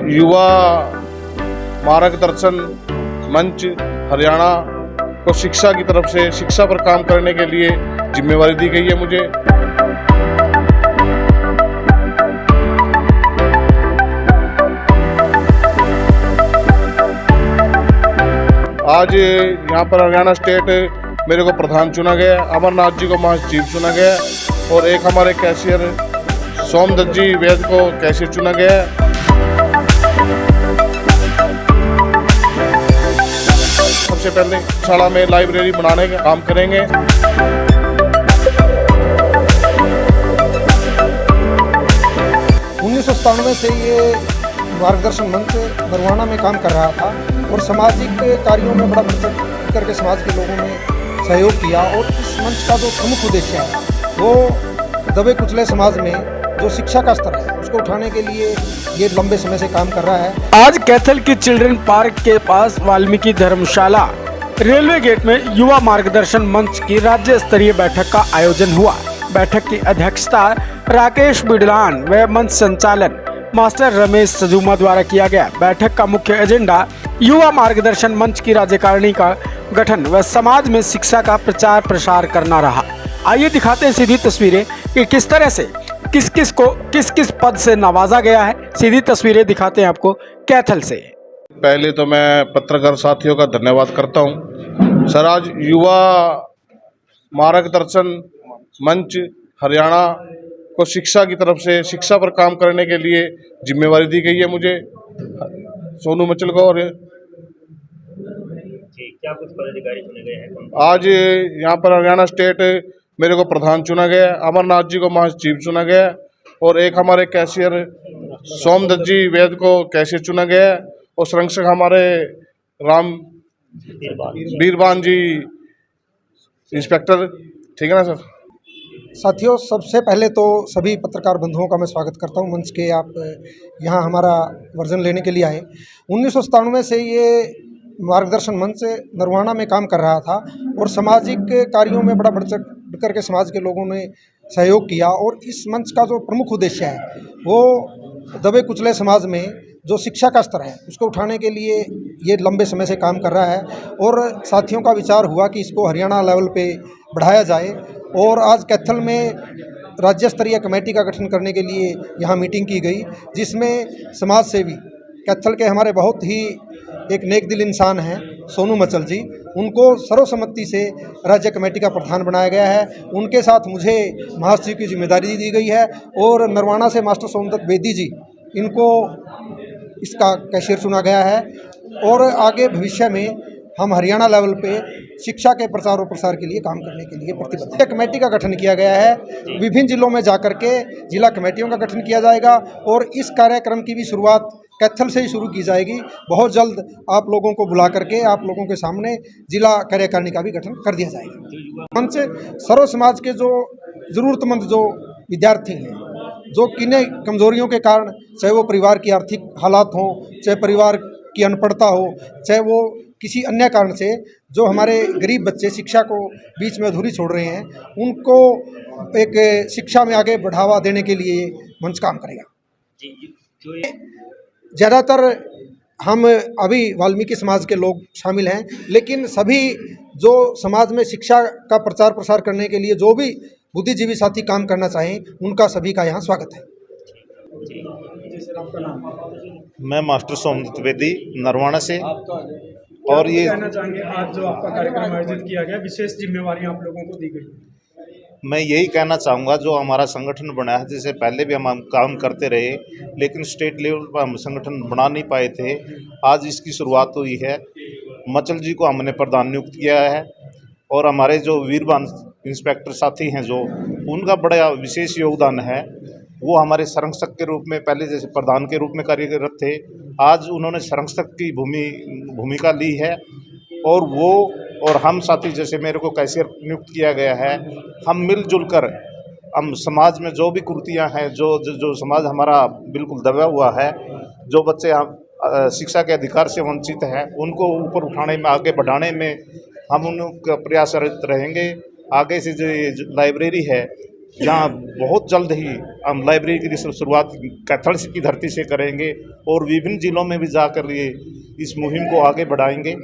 युवा मार्गदर्शन मंच हरियाणा को शिक्षा की तरफ से शिक्षा पर काम करने के लिए जिम्मेवारी दी गई है मुझे। आज यहाँ पर हरियाणा स्टेट मेरे को प्रधान चुना गया, अमरनाथ जी को महासचिव चुना गया और एक हमारे कैशियर सोमदत्त जी वैद को कैशियर चुना गया है। सबसे पहले शाला में लाइब्रेरी बनाने का काम करेंगे। 1997 से ये मार्गदर्शन मंच नरवाना में काम कर रहा था और सामाजिक कार्यों में बड़ा बढ़ करके समाज के लोगों ने सहयोग किया। और इस मंच का जो प्रमुख उद्देश्य है वो दबे कुचले समाज में जो शिक्षा का स्तर है उसको उठाने के लिए ये लंबे समय से काम कर रहा है। आज कैथल के चिल्ड्रन पार्क के पास वाल्मीकि धर्मशाला रेलवे गेट में युवा मार्गदर्शन मंच की राज्य स्तरीय बैठक का आयोजन हुआ। बैठक की अध्यक्षता राकेश बिडलान व मंच संचालन मास्टर रमेश सजूमा द्वारा किया गया। बैठक का मुख्य एजेंडा युवा मार्गदर्शन मंच की राज्यकारिणी का गठन व समाज में शिक्षा का प्रचार प्रसार करना रहा। आइए दिखाते हैं सीधी तस्वीरें कि किस तरह से किस किस पद से नवाजा गया है। सीधी तस्वीरें दिखाते हैं आपको कैथल से। पहले तो मैं पत्रकार साथियों का धन्यवाद करता हूं। सर, आज युवा मार्गदर्शन मंच हरियाणा को शिक्षा की तरफ से शिक्षा पर काम करने के लिए जिम्मेवारी दी गई है मुझे, सोनू मचल को। और क्या कुछ पदाधिकारी चुने गए हैं? आज यहाँ पर हरियाणा स्टेट मेरे को प्रधान चुना गया, अमरनाथ जी को महासचिव चुना गया और एक हमारे कैशियर सोमदत्त जी वैद को कैशियर चुना गया और संरक्षक हमारे राम बीरबान जी इंस्पेक्टर। ठीक है ना सर? साथियों, सबसे पहले तो सभी पत्रकार बंधुओं का मैं स्वागत करता हूं मंच के। आप यहां हमारा वर्जन लेने के लिए आए। 1997 से ये मार्गदर्शन मंच नरवाना में काम कर रहा था और सामाजिक कार्यों में बड़ा बढ़ करके समाज के लोगों ने सहयोग किया। और इस मंच का जो प्रमुख उद्देश्य है वो दबे कुचले समाज में जो शिक्षा का स्तर है उसको उठाने के लिए ये लंबे समय से काम कर रहा है। और साथियों का विचार हुआ कि इसको हरियाणा लेवल पे बढ़ाया जाए और आज कैथल में राज्य स्तरीय कमेटी का गठन करने के लिए यहाँ मीटिंग की गई, जिसमें समाज सेवी कैथल के हमारे बहुत ही एक नेक दिल इंसान हैं सोनू मचल जी, उनको सर्वसम्मति से राज्य कमेटी का प्रधान बनाया गया है। उनके साथ मुझे महासचिव की जिम्मेदारी दी गई है और नरवाना से मास्टर सोमदत्त बेदी जी, इनको इसका कैशियर चुना गया है। और आगे भविष्य में हम हरियाणा लेवल पे शिक्षा के प्रचार और प्रसार के लिए काम करने के लिए प्रतिबद्ध। कमेटी का गठन किया गया है, विभिन्न जिलों में जाकर के जिला कमेटियों का गठन किया जाएगा और इस कार्यक्रम की भी शुरुआत कैथल से ही शुरू की जाएगी। बहुत जल्द आप लोगों को बुला करके आप लोगों के सामने जिला कार्यकारिणी का भी गठन कर दिया जाएगा। मंच सर्व समाज के जो ज़रूरतमंद जो विद्यार्थी हैं, जो किन्हीं कमजोरियों के कारण, चाहे वो परिवार की आर्थिक हालात हों, चाहे परिवार की अनपढ़ता हो, चाहे वो किसी अन्य कारण से जो हमारे गरीब बच्चे शिक्षा को बीच में अधूरी छोड़ रहे हैं, उनको एक शिक्षा में आगे बढ़ावा देने के लिए मंच काम करेगा। ज़्यादातर हम अभी वाल्मीकि समाज के लोग शामिल हैं, लेकिन सभी जो समाज में शिक्षा का प्रचार प्रसार करने के लिए जो भी बुद्धिजीवी साथी काम करना चाहें, उनका सभी का यहाँ स्वागत है। मैं मास्टर सोमदत्त बेदी नरवाना से। और ये कहना चाहेंगे, आज जो आपका कार्यक्रम आयोजित किया गया, विशेष जिम्मेवारी आप लोगों को दी गई? मैं यही कहना चाहूँगा, जो हमारा संगठन बना है, जैसे पहले भी हम काम करते रहे लेकिन स्टेट लेवल पर हम संगठन बना नहीं पाए थे। आज इसकी शुरुआत हुई है। मचल जी को हमने प्रधान नियुक्त किया है और हमारे जो वीरबान इंस्पेक्टर साथी हैं जो, उनका बड़ा विशेष योगदान है। वो हमारे संरक्षक के रूप में पहले जैसे प्रधान के रूप में कार्यरत थे, आज उन्होंने संरक्षक की भूमिका ली है। और वो और हम साथी, जैसे मेरे को कैशियर नियुक्त किया गया है, हम मिलजुल कर हम समाज में जो भी कुरीतियाँ हैं, जो समाज हमारा बिल्कुल दबा हुआ है, जो बच्चे हम शिक्षा के अधिकार से वंचित हैं, उनको ऊपर उठाने में, आगे बढ़ाने में हम उनका प्रयासरत रहेंगे। आगे से जो लाइब्रेरी है, यहाँ बहुत जल्द ही हम लाइब्रेरी की शुरुआत कैथल की धरती से करेंगे और विभिन्न जिलों में भी जाकर ये इस मुहिम को आगे बढ़ाएंगे।